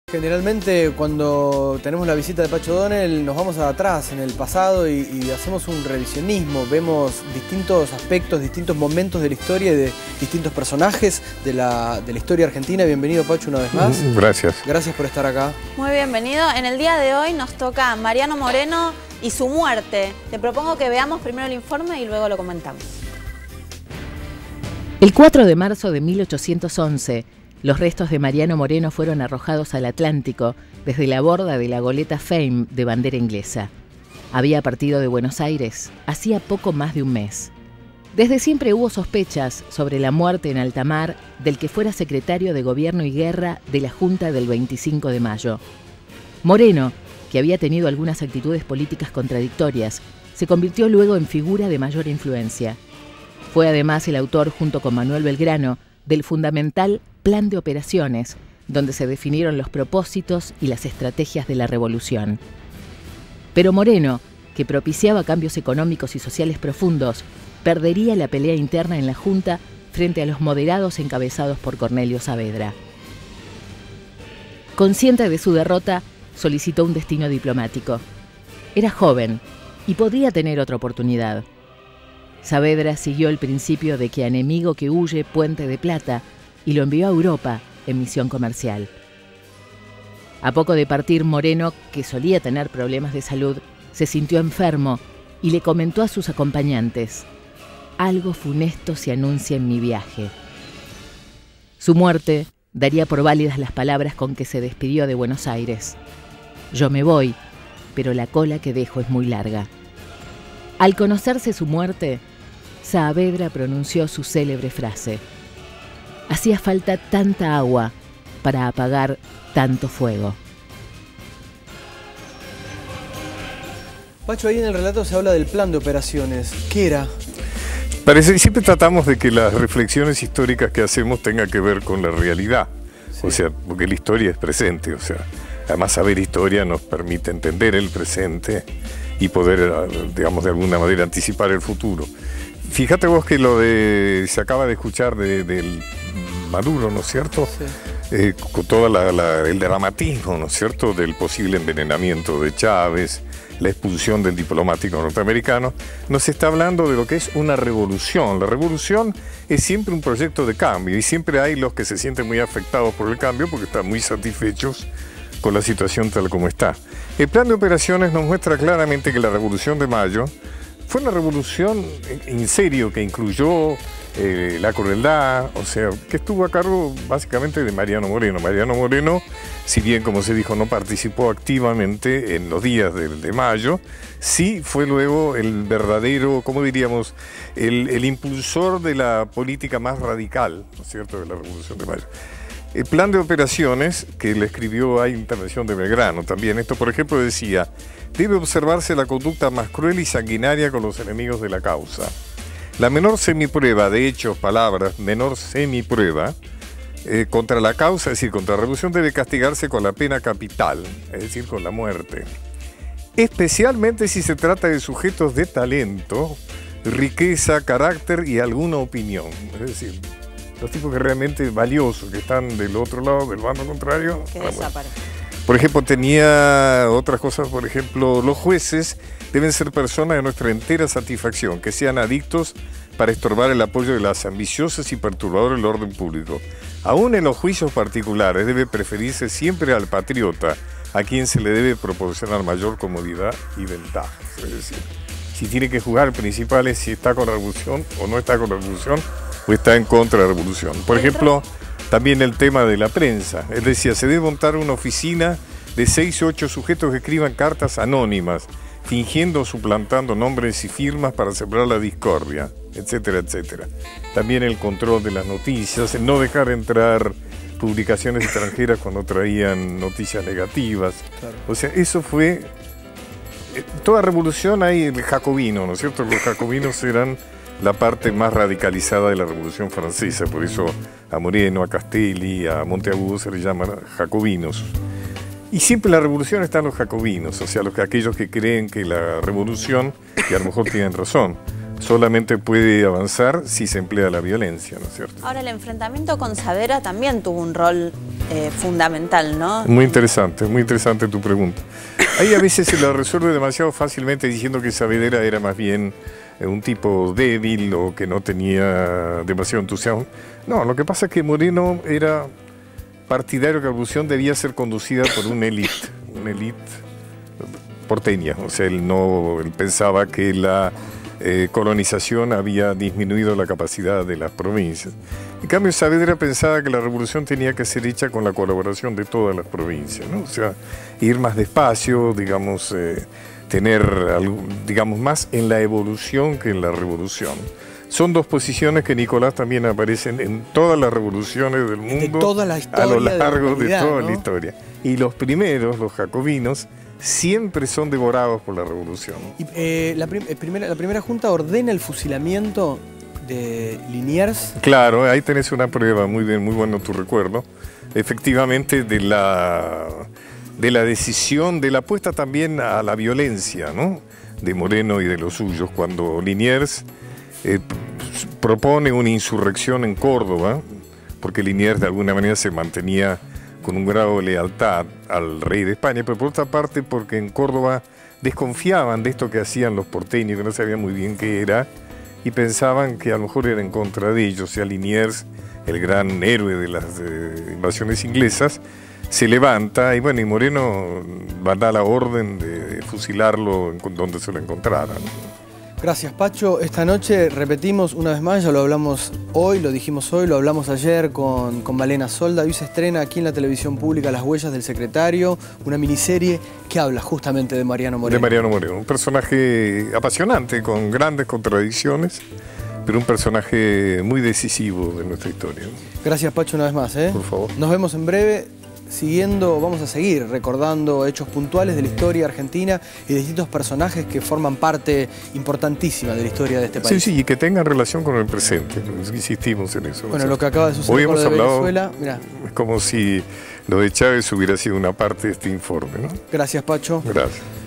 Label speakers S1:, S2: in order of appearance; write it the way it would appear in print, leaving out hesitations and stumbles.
S1: Generalmente cuando tenemos la visita de Pacho O'Donnell nos vamos atrás en el pasado y hacemos un revisionismo, vemos distintos aspectos, distintos momentos de la historia y de distintos personajes de la historia argentina. Bienvenido, Pacho, una vez más.
S2: Gracias.
S1: Gracias por estar acá.
S3: Muy bienvenido. En el día de hoy nos toca Mariano Moreno y su muerte. Te propongo que veamos primero el informe y luego lo comentamos.
S4: El 4 de marzo de 1811, los restos de Mariano Moreno fueron arrojados al Atlántico desde la borda de la goleta Fame de bandera inglesa. Había partido de Buenos Aires hacía poco más de un mes. Desde siempre hubo sospechas sobre la muerte en alta mar del que fuera secretario de Gobierno y Guerra de la Junta del 25 de mayo. Moreno, que había tenido algunas actitudes políticas contradictorias, se convirtió luego en figura de mayor influencia. Fue además el autor, junto con Manuel Belgrano, del fundamental Plan de Operaciones, donde se definieron los propósitos y las estrategias de la revolución. Pero Moreno, que propiciaba cambios económicos y sociales profundos, perdería la pelea interna en la Junta frente a los moderados encabezados por Cornelio Saavedra. Consciente de su derrota, solicitó un destino diplomático. Era joven y podría tener otra oportunidad. Saavedra siguió el principio de que a enemigo que huye, puente de plata, y lo envió a Europa en misión comercial. A poco de partir, Moreno, que solía tener problemas de salud, se sintió enfermo y le comentó a sus acompañantes: «Algo funesto se anuncia en mi viaje». Su muerte daría por válidas las palabras con que se despidió de Buenos Aires: «Yo me voy, pero la cola que dejo es muy larga». Al conocerse su muerte, Saavedra pronunció su célebre frase: «Hacía falta tanta agua para apagar tanto fuego».
S1: Pacho, ahí en el relato se habla del plan de operaciones. ¿Qué era?
S2: Parece que siempre tratamos de que las reflexiones históricas que hacemos tengan que ver con la realidad. Sí. O sea, porque la historia es presente. O sea, además saber historia nos permite entender el presente y poder, digamos, de alguna manera anticipar el futuro. Fíjate vos que se acaba de escuchar del Maduro, ¿no es cierto? Sí. Con todo el dramatismo, ¿no es cierto?, del posible envenenamiento de Chávez, la expulsión del diplomático norteamericano. Nos está hablando de lo que es una revolución. La revolución es siempre un proyecto de cambio y siempre hay los que se sienten muy afectados por el cambio porque están muy satisfechos con la situación tal como está. El plan de operaciones nos muestra claramente que la Revolución de Mayo fue una revolución en serio que incluyó la crueldad, o sea, que estuvo a cargo básicamente de Mariano Moreno. Mariano Moreno, si bien, como se dijo, no participó activamente en los días de mayo, sí fue luego el verdadero, ¿cómo diríamos?, el impulsor de la política más radical, ¿no es cierto?, de la Revolución de Mayo. El plan de operaciones que le escribió a intervención de Belgrano también, esto por ejemplo decía: debe observarse la conducta más cruel y sanguinaria con los enemigos de la causa. La menor semiprueba, de hechos, palabras, menor semiprueba, contra la causa, es decir, contra la revolución, debe castigarse con la pena capital, es decir, con la muerte. Especialmente si se trata de sujetos de talento, riqueza, carácter y alguna opinión, es decir, los tipos que realmente valiosos, que están del otro lado, del bando contrario.
S3: Que desaparecen.
S2: Por ejemplo, tenía otras cosas, por ejemplo, los jueces deben ser personas de nuestra entera satisfacción, que sean adictos para estorbar el apoyo de las ambiciosas y perturbadoras del orden público. Aún en los juicios particulares debe preferirse siempre al patriota, a quien se le debe proporcionar mayor comodidad y ventajas. Es decir, si tiene que jugar principales, si está con la revolución o no está con la revolución, o está en contra de la revolución. Por ejemplo, también el tema de la prensa. Él decía: se debe montar una oficina de 6 o 8 sujetos que escriban cartas anónimas, fingiendo o suplantando nombres y firmas para sembrar la discordia, etcétera, etcétera. También el control de las noticias, el no dejar entrar publicaciones extranjeras cuando traían noticias negativas. Claro. O sea, eso fue... Toda revolución hay el jacobino, ¿no es cierto? Los jacobinos eran la parte más radicalizada de la Revolución Francesa, por eso a Moreno, a Castelli, a Monteagudo se les llama jacobinos. Y siempre en la revolución están los jacobinos, o sea, aquellos que creen que la revolución, y a lo mejor tienen razón, solamente puede avanzar si se emplea la violencia, ¿no es cierto?
S3: Ahora, el enfrentamiento con Saavedra también tuvo un rol fundamental, ¿no?
S2: Muy interesante tu pregunta. Ahí a veces se la resuelve demasiado fácilmente diciendo que Saavedra era más bien un tipo débil o que no tenía demasiado entusiasmo. No, lo que pasa es que Moreno era partidario que la revolución debía ser conducida por una élite porteña. O sea, él pensaba que la colonización había disminuido la capacidad de las provincias. En cambio, Saavedra pensaba que la revolución tenía que ser hecha con la colaboración de todas las provincias, ¿no? O sea, ir más despacio, digamos, tener, digamos, más en la evolución que en la revolución. Son dos posiciones que, Nicolás, también aparecen en todas las revoluciones del mundo,
S1: de toda la historia,
S2: a lo largo de toda
S1: ¿no?
S2: la historia. Y los primeros, los jacobinos, siempre son devorados por la revolución.
S1: Y la primera junta ordena el fusilamiento de Liniers.
S2: Claro, ahí tenés una prueba, muy bien, muy bueno tu recuerdo, efectivamente de la decisión, de la apuesta también a la violencia, ¿no?, de Moreno y de los suyos, cuando Liniers propone una insurrección en Córdoba, porque Liniers de alguna manera se mantenía con un grado de lealtad al rey de España, pero por otra parte porque en Córdoba desconfiaban de esto que hacían los porteños, que no sabían muy bien qué era, y pensaban que a lo mejor era en contra de ellos. O sea, Liniers, el gran héroe de las invasiones inglesas, se levanta y bueno, y Moreno va a dar la orden de fusilarlo donde se lo encontrara, ¿no?
S1: Gracias, Pacho. Esta noche repetimos una vez más, ya lo hablamos hoy, lo dijimos hoy, lo hablamos ayer con Malena Solda. Hoy se estrena aquí en la televisión pública Las huellas del secretario, una miniserie que habla justamente de Mariano Moreno.
S2: De Mariano Moreno, un personaje apasionante, con grandes contradicciones, pero un personaje muy decisivo de nuestra historia, ¿no?
S1: Gracias, Pacho, una vez más, ¿eh?
S2: Por favor.
S1: Nos vemos en breve. Vamos a seguir recordando hechos puntuales de la historia argentina y de distintos personajes que forman parte importantísima de la historia de este país.
S2: Sí, y que tengan relación con el presente. Insistimos en eso.
S1: Bueno, lo que acaba de suceder
S2: hoy
S1: con
S2: hemos
S1: lo de
S2: hablado,
S1: Venezuela, mirá.
S2: Es como si lo de Chávez hubiera sido una parte de este informe, ¿no?
S1: Gracias, Pacho.
S2: Gracias.